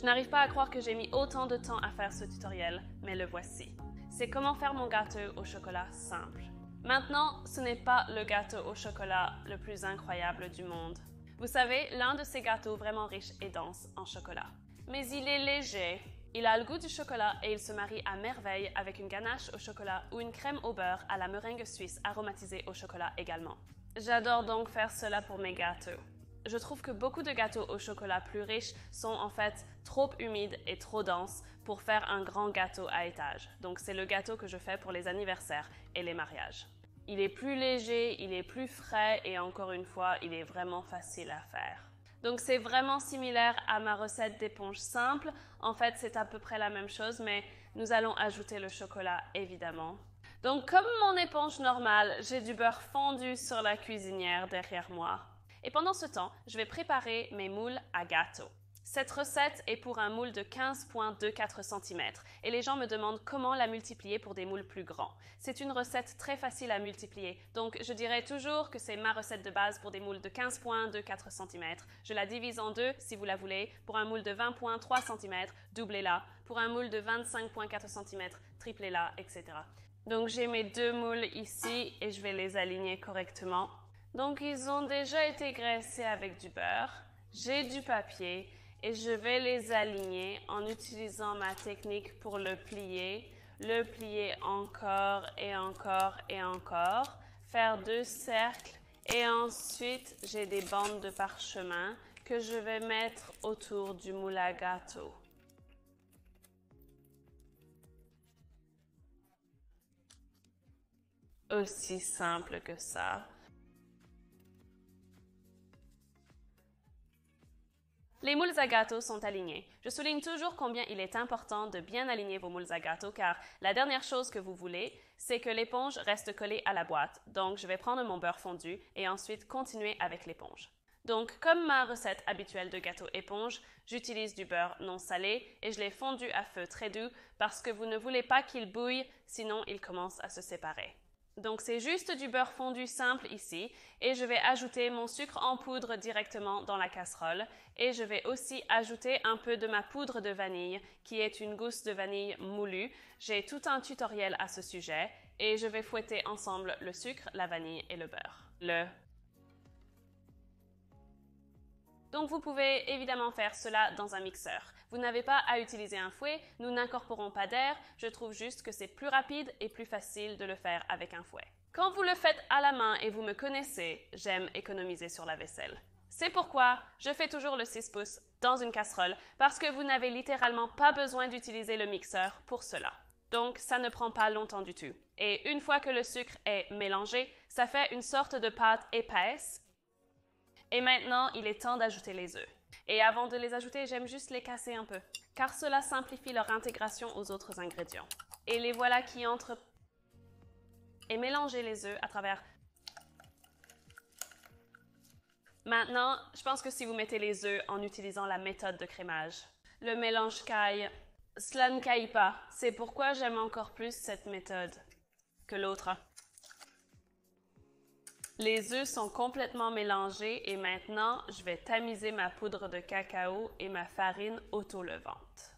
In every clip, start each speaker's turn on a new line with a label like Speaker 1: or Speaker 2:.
Speaker 1: Je n'arrive pas à croire que j'ai mis autant de temps à faire ce tutoriel, mais le voici. C'est comment faire mon gâteau au chocolat simple. Maintenant, ce n'est pas le gâteau au chocolat le plus incroyable du monde. Vous savez, l'un de ces gâteaux vraiment riches et denses en chocolat. Mais il est léger. Il a le goût du chocolat et il se marie à merveille avec une ganache au chocolat ou une crème au beurre à la meringue suisse aromatisée au chocolat également. J'adore donc faire cela pour mes gâteaux. Je trouve que beaucoup de gâteaux au chocolat plus riches sont en fait trop humides et trop denses pour faire un grand gâteau à étage. Donc c'est le gâteau que je fais pour les anniversaires et les mariages. Il est plus léger, il est plus frais et encore une fois, il est vraiment facile à faire. Donc c'est vraiment similaire à ma recette d'éponge simple. En fait, c'est à peu près la même chose, mais nous allons ajouter le chocolat évidemment. Donc comme mon éponge normale, j'ai du beurre fondu sur la cuisinière derrière moi. Et pendant ce temps, je vais préparer mes moules à gâteau. Cette recette est pour un moule de 15,24 cm et les gens me demandent comment la multiplier pour des moules plus grands. C'est une recette très facile à multiplier, donc je dirais toujours que c'est ma recette de base pour des moules de 15,24 cm. Je la divise en deux si vous la voulez. Pour un moule de 20,3 cm, doublez-la. Pour un moule de 25,4 cm, triplez-la, etc. Donc j'ai mes deux moules ici et je vais les aligner correctement. Donc ils ont déjà été graissés avec du beurre. J'ai du papier et je vais les aligner en utilisant ma technique pour le plier encore et encore et encore, faire deux cercles et ensuite j'ai des bandes de parchemin que je vais mettre autour du moule à gâteau. Aussi simple que ça. Les moules à gâteau sont alignés. Je souligne toujours combien il est important de bien aligner vos moules à gâteau car la dernière chose que vous voulez, c'est que l'éponge reste collée à la boîte. Donc, je vais prendre mon beurre fondu et ensuite continuer avec l'éponge. Donc, comme ma recette habituelle de gâteau éponge, j'utilise du beurre non salé et je l'ai fondu à feu très doux parce que vous ne voulez pas qu'il bouille, sinon il commence à se séparer. Donc c'est juste du beurre fondu simple ici et je vais ajouter mon sucre en poudre directement dans la casserole et je vais aussi ajouter un peu de ma poudre de vanille qui est une gousse de vanille moulue. J'ai tout un tutoriel à ce sujet et je vais fouetter ensemble le sucre, la vanille et le beurre. Donc vous pouvez évidemment faire cela dans un mixeur. Vous n'avez pas à utiliser un fouet, nous n'incorporons pas d'air, je trouve juste que c'est plus rapide et plus facile de le faire avec un fouet. Quand vous le faites à la main et vous me connaissez, j'aime économiser sur la vaisselle. C'est pourquoi je fais toujours le 6 pouces dans une casserole parce que vous n'avez littéralement pas besoin d'utiliser le mixeur pour cela. Donc ça ne prend pas longtemps du tout. Et une fois que le sucre est mélangé, ça fait une sorte de pâte épaisse. Et maintenant, il est temps d'ajouter les œufs. Et avant de les ajouter, j'aime juste les casser un peu, car cela simplifie leur intégration aux autres ingrédients. Et les voilà qui entrent. Et mélangez les œufs à travers. Maintenant, je pense que si vous mettez les œufs en utilisant la méthode de crémage, le mélange caille. Cela ne caille pas. C'est pourquoi j'aime encore plus cette méthode que l'autre. Les œufs sont complètement mélangés et maintenant, je vais tamiser ma poudre de cacao et ma farine auto-levante.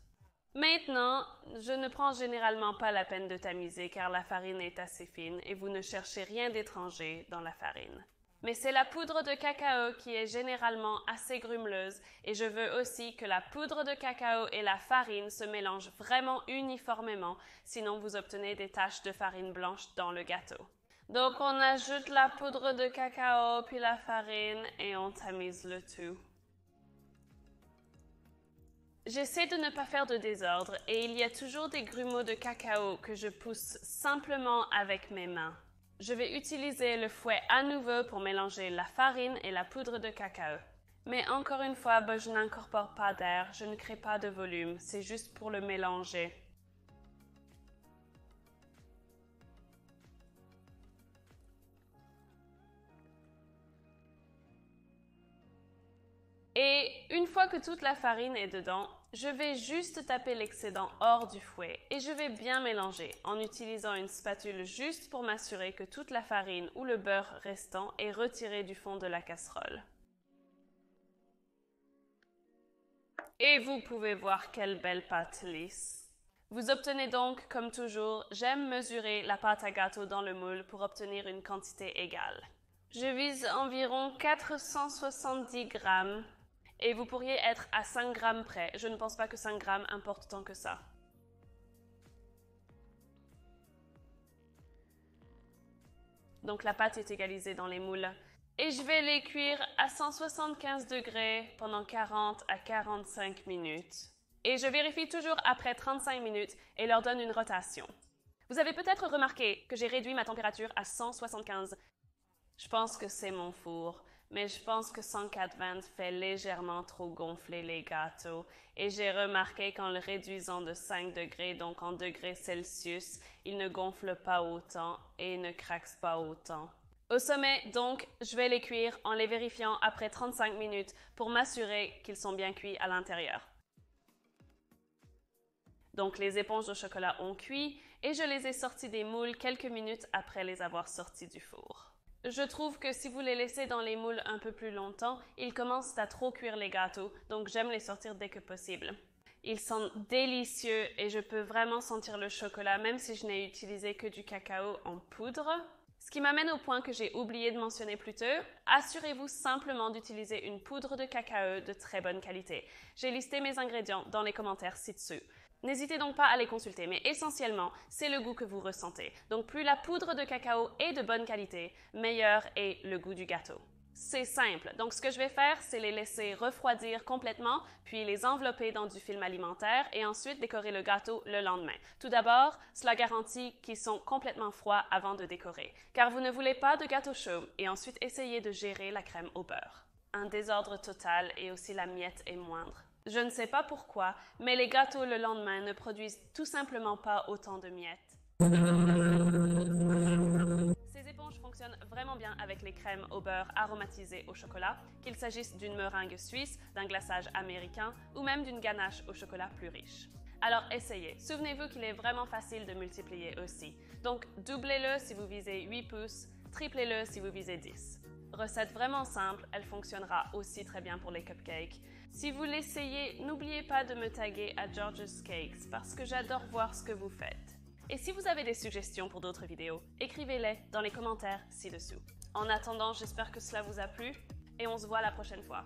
Speaker 1: Maintenant, je ne prends généralement pas la peine de tamiser car la farine est assez fine et vous ne cherchez rien d'étranger dans la farine. Mais c'est la poudre de cacao qui est généralement assez grumeleuse et je veux aussi que la poudre de cacao et la farine se mélangent vraiment uniformément, sinon vous obtenez des taches de farine blanche dans le gâteau. Donc on ajoute la poudre de cacao puis la farine et on tamise le tout. J'essaie de ne pas faire de désordre et il y a toujours des grumeaux de cacao que je pousse simplement avec mes mains. Je vais utiliser le fouet à nouveau pour mélanger la farine et la poudre de cacao. Mais encore une fois, je n'incorpore pas d'air, je ne crée pas de volume, c'est juste pour le mélanger. Et une fois que toute la farine est dedans, je vais juste taper l'excédent hors du fouet et je vais bien mélanger en utilisant une spatule juste pour m'assurer que toute la farine ou le beurre restant est retiré du fond de la casserole. Et vous pouvez voir quelle belle pâte lisse. Vous obtenez donc, comme toujours, j'aime mesurer la pâte à gâteau dans le moule pour obtenir une quantité égale. Je vise environ 470 grammes et vous pourriez être à 5 grammes près. Je ne pense pas que 5 grammes importe tant que ça. Donc la pâte est égalisée dans les moules. Et je vais les cuire à 175 degrés pendant 40 à 45 minutes. Et je vérifie toujours après 35 minutes et leur donne une rotation. Vous avez peut-être remarqué que j'ai réduit ma température à 175. Je pense que c'est mon four, mais je pense que 180 fait légèrement trop gonfler les gâteaux. Et j'ai remarqué qu'en le réduisant de 5 degrés, donc en degrés Celsius, il ne gonfle pas autant et ne craque pas autant. Au sommet, donc, je vais les cuire en les vérifiant après 35 minutes pour m'assurer qu'ils sont bien cuits à l'intérieur. Donc, les éponges au chocolat ont cuit et je les ai sortis des moules quelques minutes après les avoir sortis du four. Je trouve que si vous les laissez dans les moules un peu plus longtemps, ils commencent à trop cuire les gâteaux, donc j'aime les sortir dès que possible. Ils sont délicieux et je peux vraiment sentir le chocolat même si je n'ai utilisé que du cacao en poudre. Ce qui m'amène au point que j'ai oublié de mentionner plus tôt, assurez-vous simplement d'utiliser une poudre de cacao de très bonne qualité. J'ai listé mes ingrédients dans les commentaires ci-dessous. N'hésitez donc pas à les consulter, mais essentiellement, c'est le goût que vous ressentez. Donc plus la poudre de cacao est de bonne qualité, meilleur est le goût du gâteau. C'est simple, donc ce que je vais faire, c'est les laisser refroidir complètement, puis les envelopper dans du film alimentaire et ensuite décorer le gâteau le lendemain. Tout d'abord, cela garantit qu'ils sont complètement froids avant de décorer, car vous ne voulez pas de gâteau chaud et ensuite essayez de gérer la crème au beurre. Un désordre total et aussi la miette est moindre. Je ne sais pas pourquoi, mais les gâteaux le lendemain ne produisent tout simplement pas autant de miettes. Ces éponges fonctionnent vraiment bien avec les crèmes au beurre aromatisées au chocolat, qu'il s'agisse d'une meringue suisse, d'un glaçage américain ou même d'une ganache au chocolat plus riche. Alors essayez. Souvenez-vous qu'il est vraiment facile de multiplier aussi. Donc doublez-le si vous visez 8 pouces, triplez-le si vous visez 10. Recette vraiment simple, elle fonctionnera aussi très bien pour les cupcakes. Si vous l'essayez, n'oubliez pas de me taguer à George's Cakes parce que j'adore voir ce que vous faites. Et si vous avez des suggestions pour d'autres vidéos, écrivez-les dans les commentaires ci-dessous. En attendant, j'espère que cela vous a plu et on se voit la prochaine fois.